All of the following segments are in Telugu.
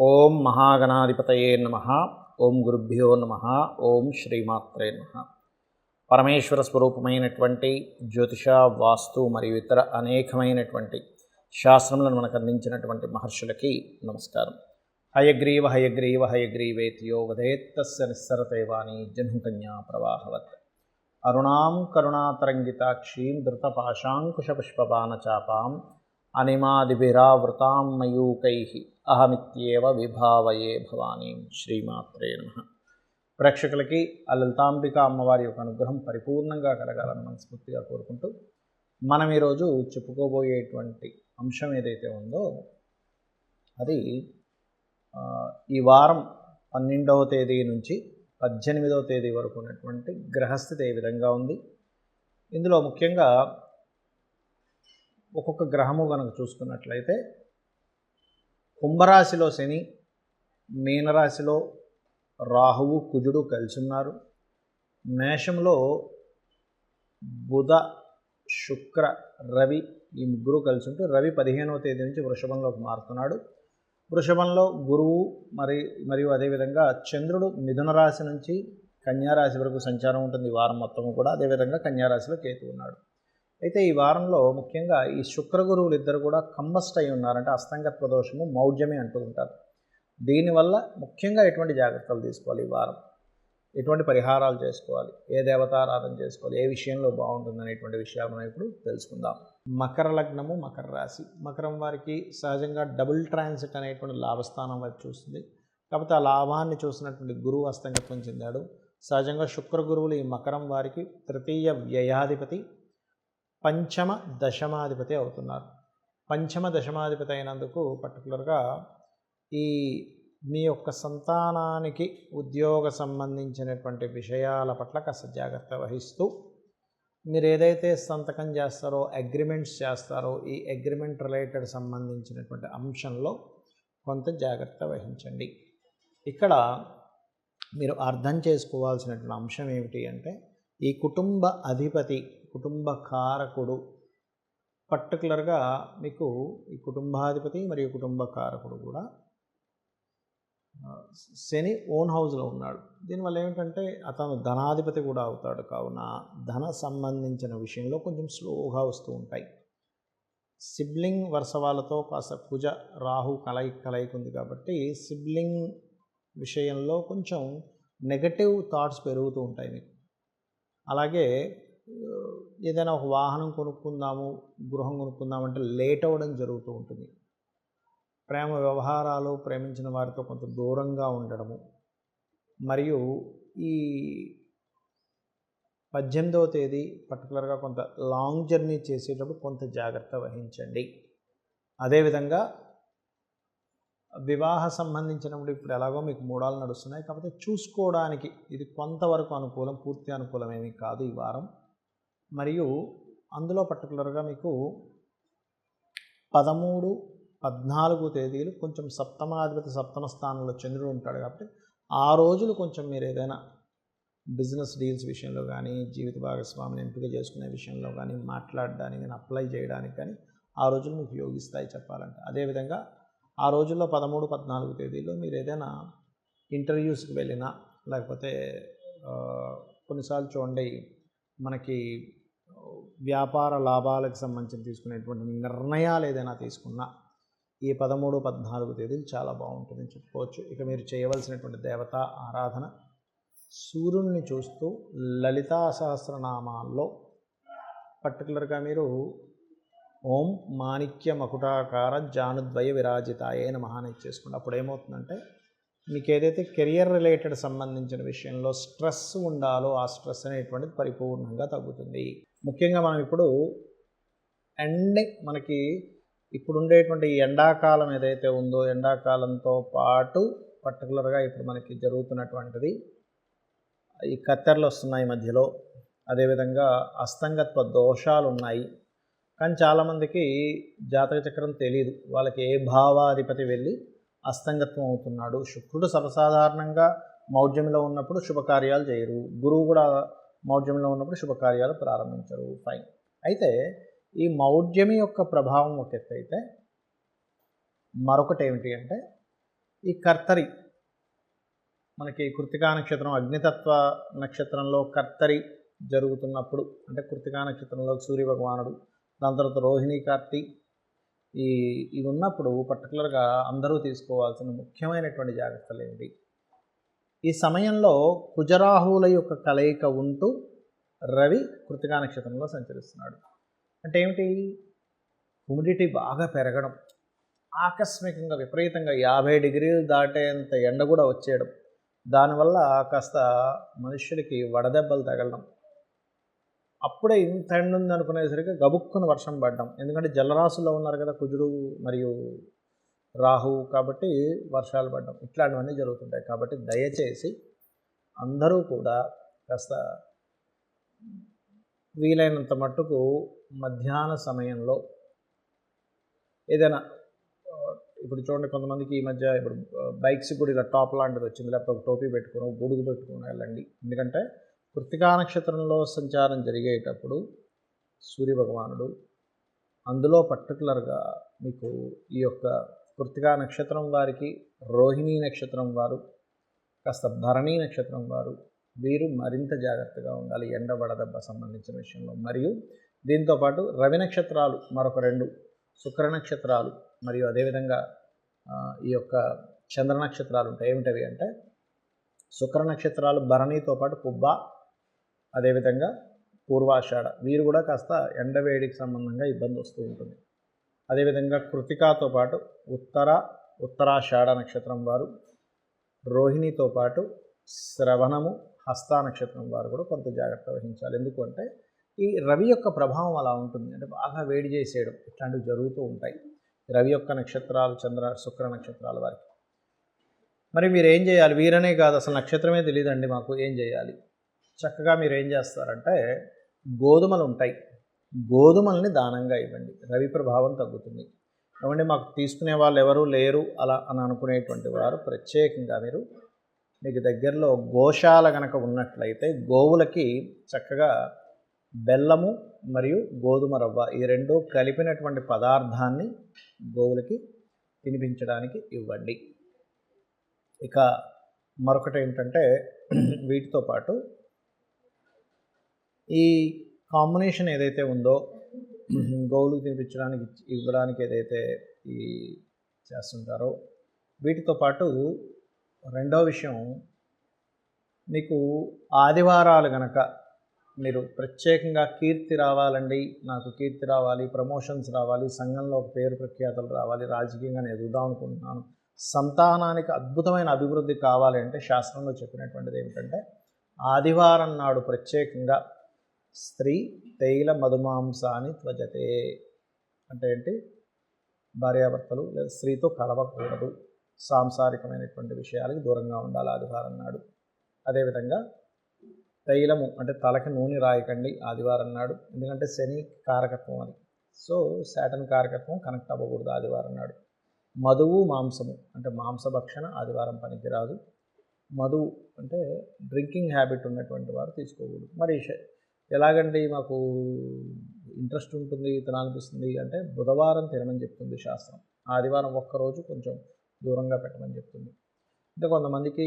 ఓం మహాగణాధిపతయే నమః. ఓం గురుభ్యో నమః. ఓం శ్రీమాత్రే నమః. పరమేశ్వర స్వరూపమైనటువంటి జ్యోతిష, వాస్తు మరియు ఇతర అనేకమైనటువంటి శాస్త్రములను మనకు అందించినటువంటి మహర్షులకి నమస్కారం. హయగ్రీవ హయగ్రీవ హయగ్రీవేతియో వదేత్తస్య నిస్సరతైవాణి జహ్నుకన్యా ప్రవాహవత్. అరుణాం కరుణాతరంగితాక్షీం ధృతపాశాంకుశపుష్పబాణచాపాం అనిమాదిభిరావృతాం మయూకైః అహమిత్యేవ విభావయే భవానీం. శ్రీమాత్రే నమః. ప్రేక్షకులకి ఆ లలితాంబిక అమ్మవారి యొక్క అనుగ్రహం పరిపూర్ణంగా కలగాలని మనస్ఫూర్తిగా కోరుకుంటూ మనం ఈరోజు చెప్పుకోబోయేటువంటి అంశం ఏదైతే ఉందో అది ఈ వారం 12వ తేదీ నుంచి 18వ తేదీ వరకు ఉన్నటువంటి గ్రహస్థితి ఏ విధంగా ఉంది. ఇందులో ముఖ్యంగా ఒక్కొక్క గ్రహము కనుక చూసుకున్నట్లయితే కుంభరాశిలో శని, మీనరాశిలో రాహువు కుజుడు కలిసి ఉన్నారు. మేషంలో బుధ శుక్ర రవి ఈ ముగ్గురు కలిసి ఉంటూ రవి 15వ తేదీ నుంచి వృషభంలోకి మారుతున్నాడు. వృషభంలో గురువు మరియు అదేవిధంగా చంద్రుడు మిథున రాశి నుంచి కన్యారాశి వరకు సంచారం ఉంటుంది ఈ వారం మొత్తము కూడా. అదేవిధంగా కన్యారాశిలో కేతు ఉన్నాడు. అయితే ఈ వారంలో ముఖ్యంగా ఈ శుక్ర గురువులు ఇద్దరు కూడా కంబస్ట్ అయి ఉన్నారంటే అస్తంగత్వ దోషము, మౌఢ్యమే అంటూ ఉంటారు. దీనివల్ల ముఖ్యంగా ఎటువంటి జాగ్రత్తలు తీసుకోవాలి, ఈ వారం ఎటువంటి పరిహారాలు చేసుకోవాలి, ఏ దేవతారాధన చేసుకోవాలి, ఏ విషయంలో బాగుంటుంది అనేటువంటి విషయాలు మనం ఇప్పుడు తెలుసుకుందాం. మకర లగ్నము, మకర రాశి. మకరం వారికి సహజంగా డబుల్ ట్రాన్సిట్ అనేటువంటి లాభస్థానం వైపు చూస్తుంది. కాకపోతే ఆ లాభాన్ని చూసినటువంటి గురువు అస్తంగత్వం చెందాడు. సహజంగా శుక్ర గురువులు ఈ మకరం వారికి తృతీయ వ్యయాధిపతి, పంచమ దశమాధిపతి అవుతున్నారు. పంచమ దశమాధిపతి అయినందుకు పర్టికులర్గా ఈ మీ యొక్క సంతానానికి ఉద్యోగ సంబంధించినటువంటి విషయాల పట్ల కాస్త జాగ్రత్త వహిస్తూ మీరు ఏదైతే సంతకం చేస్తారో, అగ్రిమెంట్స్ చేస్తారో, ఈ అగ్రిమెంట్ రిలేటెడ్ సంబంధించినటువంటి అంశంలో కొంత జాగ్రత్త వహించండి. ఇక్కడ మీరు అర్థం చేసుకోవాల్సినటువంటి అంశం ఏమిటి అంటే ఈ కుటుంబ అధిపతి, కుటుంబ కారకుడు పర్టికులర్గా మీకు ఈ కుటుంబాధిపతి మరియు కుటుంబ కారకుడు కూడా శని ఓన్ హౌస్లో ఉన్నాడు. దీనివల్ల ఏమిటంటే అతను ధనాధిపతి కూడా అవుతాడు. కావున ధన సంబంధించిన విషయంలో కొంచెం స్లోగా వస్తూ ఉంటాయి. సిబ్లింగ్ వరుస వాళ్ళతో కాస్త కుజ రాహు కలయిక ఉంది కాబట్టి సిబ్లింగ్ విషయంలో కొంచెం నెగటివ్ థాట్స్ పెరుగుతూ ఉంటాయి మీకు. అలాగే ఏదైనా ఒక వాహనం కొనుక్కుందాము, గృహం కొనుక్కుందామంటే లేట్ అవ్వడం జరుగుతూ ఉంటుంది. ప్రేమ వ్యవహారాలు, ప్రేమించిన వారితో కొంత దూరంగా ఉండడము, మరియు ఈ 18వ తేదీ పర్టికులర్గా కొంత లాంగ్ జర్నీ చేసేటప్పుడు కొంత జాగ్రత్త వహించండి. అదేవిధంగా వివాహ సంబంధించినప్పుడు ఇప్పుడు ఎలాగో మీకు మూడాలు నడుస్తున్నాయి కాబట్టి చూసుకోవడానికి ఇది కొంతవరకు అనుకూలం, పూర్తి అనుకూలమేమీ కాదు ఈ వారం. మరియు అందులో పర్టికులర్గా మీకు 13, 14 తేదీలు కొంచెం సప్తమాధిపతి సప్తమ స్థానంలో చంద్రుడు ఉంటాడు కాబట్టి ఆ రోజులు కొంచెం మీరు ఏదైనా బిజినెస్ డీల్స్ విషయంలో కానీ, జీవిత భాగస్వామిని ఎంపిక చేసుకునే విషయంలో కానీ, మాట్లాడడానికి కానీ, అప్లై చేయడానికి కానీ ఆ రోజులు మీకు యోగిస్తాయి చెప్పాలంటే. అదేవిధంగా ఆ రోజుల్లో 13, 14 తేదీలో మీరు ఏదైనా ఇంటర్వ్యూస్కి వెళ్ళినా, లేకపోతే కొన్నిసార్లు చూడండి మనకి వ్యాపార లాభాలకు సంబంధించి తీసుకునేటువంటి నిర్ణయాలు ఏదైనా తీసుకున్నా ఈ 13, 14 తేదీలు చాలా బాగుంటుందని చెప్పుకోవచ్చు. ఇక మీరు చేయవలసినటువంటి దేవతా ఆరాధన సూర్యుడిని చూస్తూ లలితా సహస్రనామాల్లో పర్టికులర్గా మీరు ఓం మాణిక్య మకుటాకార జానుద్వయ విరాజితాయే నమః అని చేసుకోండి. అప్పుడు ఏమవుతుందంటే మీకు ఏదైతే కెరియర్ రిలేటెడ్ సంబంధించిన విషయంలో స్ట్రెస్ ఉండాలో ఆ స్ట్రెస్ అనేటువంటిది పరిపూర్ణంగా తగ్గుతుంది. ముఖ్యంగా మనం ఇప్పుడు మనకి ఇప్పుడు ఉండేటువంటి ఎండాకాలం ఏదైతే ఉందో ఎండాకాలంతో పాటు పర్టికులర్గా ఇప్పుడు మనకి జరుగుతున్నటువంటిది ఈ కత్తెరలు వస్తున్నాయి మధ్యలో. అదేవిధంగా అస్తంగత్వ దోషాలు ఉన్నాయి. కానీ చాలామందికి జాతక చక్రం తెలియదు. వాళ్ళకి ఏ భావాధిపతి వెళ్ళి అస్తంగత్వం అవుతున్నాడు. శుక్రుడు సర్వసాధారణంగా మౌఢ్యంలో ఉన్నప్పుడు శుభకార్యాలు చేయరు. గురువు కూడా మౌఢ్యంలో ఉన్నప్పుడు శుభకార్యాలు ప్రారంభించరు. ఫైన్. అయితే ఈ మౌఢ్యమి యొక్క ప్రభావం ఒక ఎత్తు అయితే మరొకటి ఏమిటి అంటే ఈ కర్తరి మనకి కృత్తికా నక్షత్రం అగ్నితత్వ నక్షత్రంలో కర్తరి జరుగుతున్నప్పుడు, అంటే కృత్తికా నక్షత్రంలో సూర్య భగవానుడు, దాని తర్వాత రోహిణి కార్తీ ఇవి ఉన్నప్పుడు పర్టికులర్గా అందరూ తీసుకోవాల్సిన ముఖ్యమైనటువంటి జాగ్రత్తలు ఏంటి? ఈ సమయంలో కుజరాహువుల యొక్క కలయిక ఉంటూ రవి కృత్తికా నక్షత్రంలో సంచరిస్తున్నాడు. అంటే ఏమిటి? హ్యూమిడిటీ బాగా పెరగడం, ఆకస్మికంగా విపరీతంగా 50 డిగ్రీలు దాటేంత ఎండ కూడా వచ్చేయడం, దానివల్ల కాస్త మనుషులకి వడదెబ్బలు తగలడం, అప్పుడే ఇంత ఎండ ఉంది అనుకునేసరికి గబుక్కున వర్షం పడ్డం. ఎందుకంటే జలరాశుల్లో ఉన్నారు కదా కుజుడు మరియు రాహు, కాబట్టి వర్షాలు పడ్డం, ఇట్లాంటివన్నీ జరుగుతుంటాయి. కాబట్టి దయచేసి అందరూ కూడా కాస్త వీలైనంత మట్టుకు మధ్యాహ్న సమయంలో ఏదైనా, ఇప్పుడు చూడండి కొంతమందికి ఈ మధ్య ఇప్పుడు బైక్స్ కూడా ఇలా టాప్ లాంటిది వచ్చింది, లేకపోతే ఒక టోపీ పెట్టుకుని గొడుగు పెట్టుకుని వెళ్ళండి. ఎందుకంటే కృత్తికా నక్షత్రంలో సంచారం జరిగేటప్పుడు సూర్యభగవానుడు అందులో పర్టికులర్గా మీకు ఈ యొక్క కృత్తికా నక్షత్రం వారికి, రోహిణీ నక్షత్రం వారు, కాస్త భరణీ నక్షత్రం వారు, వీరు మరింత జాగ్రత్తగా ఉండాలి ఎండ వడదెబ్బ సంబంధించిన విషయంలో. మరియు దీంతోపాటు రవి నక్షత్రాలు మరొక 2, శుక్ర నక్షత్రాలు మరియు అదేవిధంగా ఈ యొక్క చంద్ర నక్షత్రాలు ఉంటాయి. ఏమిటవి అంటే శుక్ర నక్షత్రాలు భరణితో పాటు పుబ్బ, అదేవిధంగా పూర్వాషాఢ, వీరు కూడా కాస్త ఎండవేడికి సంబంధంగా ఇబ్బంది వస్తూ ఉంటుంది. అదేవిధంగా కృతికాతో పాటు ఉత్తరాషాఢ నక్షత్రం వారు, రోహిణితో పాటు శ్రవణము, హస్త నక్షత్రం వారు కూడా కొంత జాగ్రత్త వహించాలి. ఎందుకంటే ఈ రవి యొక్క ప్రభావం అలా ఉంటుంది, అంటే బాగా వేడి చేసేయడం ఇట్లాంటివి జరుగుతూ ఉంటాయి రవి యొక్క నక్షత్రాలు, శుక్ర నక్షత్రాల వారికి. మరి మీరు ఏం చేయాలి? వీరనే కాదు, అసలు నక్షత్రమే తెలియదండి మాకు, ఏం చేయాలి? చక్కగా మీరు ఏం చేస్తారంటే గోధుమలు ఉంటాయి, గోధుమల్ని దానంగా ఇవ్వండి, రవి ప్రభావం తగ్గుతుంది. కాబట్టి మాకు తీసుకునే వాళ్ళు ఎవరూ లేరు అలా అని అనుకునేటువంటి వారు ప్రత్యేకంగా మీకు దగ్గరలో గోశాల కనుక ఉన్నట్లయితే గోవులకి చక్కగా బెల్లము మరియు గోధుమ రవ్వ ఈ 2 కలిపినటువంటి పదార్థాన్ని గోవులకి తినిపించడానికి ఇవ్వండి. ఇక మరొకటి ఏంటంటే వీటితో పాటు ఈ కాంబినేషన్ ఏదైతే ఉందో గోవులకు తినిపించడానికి ఇవ్వడానికి ఏదైతే ఈ చేస్తుంటారో వీటితో పాటు రెండో విషయం, మీకు ఆదివారాలు కనుక మీరు ప్రత్యేకంగా కీర్తి రావాలండి, నాకు కీర్తి రావాలి, ప్రమోషన్స్ రావాలి, సంఘంలో ఒక పేరు ప్రఖ్యాతలు రావాలి, రాజకీయంగా నేను ఎదుగుదాం అనుకుంటున్నాను, సంతానానికి అద్భుతమైన అభివృద్ధి కావాలి అంటే శాస్త్రంలో చెప్పినటువంటిది ఏమిటంటే ఆదివారం నాడు ప్రత్యేకంగా స్త్రీ తైల మధుమాంసాన్ని త్వజతే, అంటే ఏంటి? భార్యాభర్తలు లేదా స్త్రీతో కలవకూడదు, సాంసారికమైనటువంటి విషయాలకు దూరంగా ఉండాలి ఆదివారం నాడు. అదేవిధంగా తైలము అంటే తలకి నూనె రాయకండి ఆదివారం నాడు, ఎందుకంటే శని కారకత్వం అది, సో శాటన్ కారకత్వం కనెక్ట్ అవ్వకూడదు ఆదివారం నాడు. మధువు మాంసము అంటే మాంసభక్షణ ఆదివారం పనికిరాదు. మధువు అంటే డ్రింకింగ్ హ్యాబిట్ ఉన్నటువంటి వారు తీసుకోకూడదు. మరి ఎలాగండి మాకు ఇంట్రెస్ట్ ఉంటుంది తినాలనిపిస్తుంది అంటే బుధవారం తినమని చెప్తుంది శాస్త్రం, ఆదివారం ఒక్కరోజు కొంచెం దూరంగా పెట్టమని చెప్తుంది. అంటే కొంతమందికి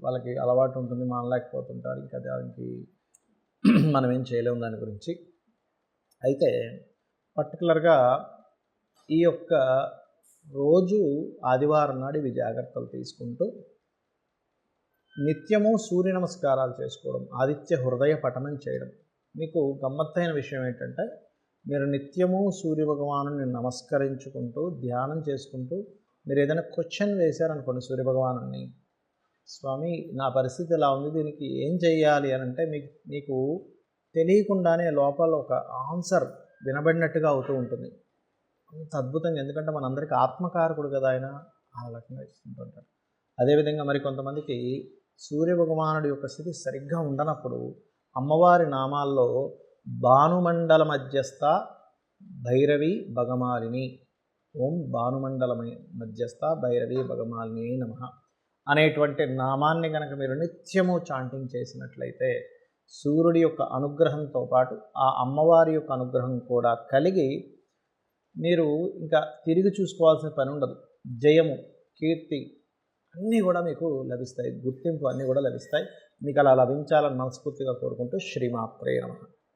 వాళ్ళకి అలవాటు ఉంటుంది, మానలేకపోతుంటారు, ఇంకా దానికి మనం ఏం చేయలేము దాని గురించి. అయితే పర్టికులర్గా ఈ యొక్క రోజు ఆదివారం నాడు ఇవి జాగ్రత్తలు తీసుకుంటూ నిత్యము సూర్య నమస్కారాలు చేసుకోవడం, ఆదిత్య హృదయ పఠనం చేయడం. మీకు గమ్మత్తైన విషయం ఏంటంటే మీరు నిత్యము సూర్య భగవాను నమస్కరించుకుంటూ ధ్యానం చేసుకుంటూ మీరు ఏదైనా క్వశ్చన్ వేశారనుకోండి సూర్యభగవాను, స్వామి నా పరిస్థితి ఇలా ఉంది, దీనికి ఏం చేయాలి అని అంటే మీకు తెలియకుండానే లోపల ఒక ఆన్సర్ వినబడినట్టుగా అవుతూ ఉంటుంది. అంత అద్భుతంగా, ఎందుకంటే మనందరికీ ఆత్మకారకుడు కదా ఆయన, ఆ రకంగా ఇస్తుంటుంటాడు. అదేవిధంగా మరి కొంతమందికి సూర్యభగవానుడి యొక్క స్థితి సరిగ్గా ఉండనప్పుడు అమ్మవారి నామాల్లో భానుమండల మధ్యస్థ భైరవి భగమాలిని, ఓం భానుమండల మధ్యస్థ భైరవి భగమాలిని నమః అనేటువంటి నామాన్ని కనుక మీరు నిత్యము చాంటింగ్ చేసినట్లయితే సూర్యుడి యొక్క అనుగ్రహంతో పాటు ఆ అమ్మవారి యొక్క అనుగ్రహం కూడా కలిగి మీరు ఇంకా తిరిగి చూసుకోవాల్సిన పని ఉండదు. జయము, కీర్తి, అన్నీ కూడా మీకు లభిస్తాయి, గుర్తింపు అన్నీ కూడా లభిస్తాయి. మీకు అలా లభించాలని మనస్ఫూర్తిగా కోరుకుంటూ శ్రీమాత్రే నమః.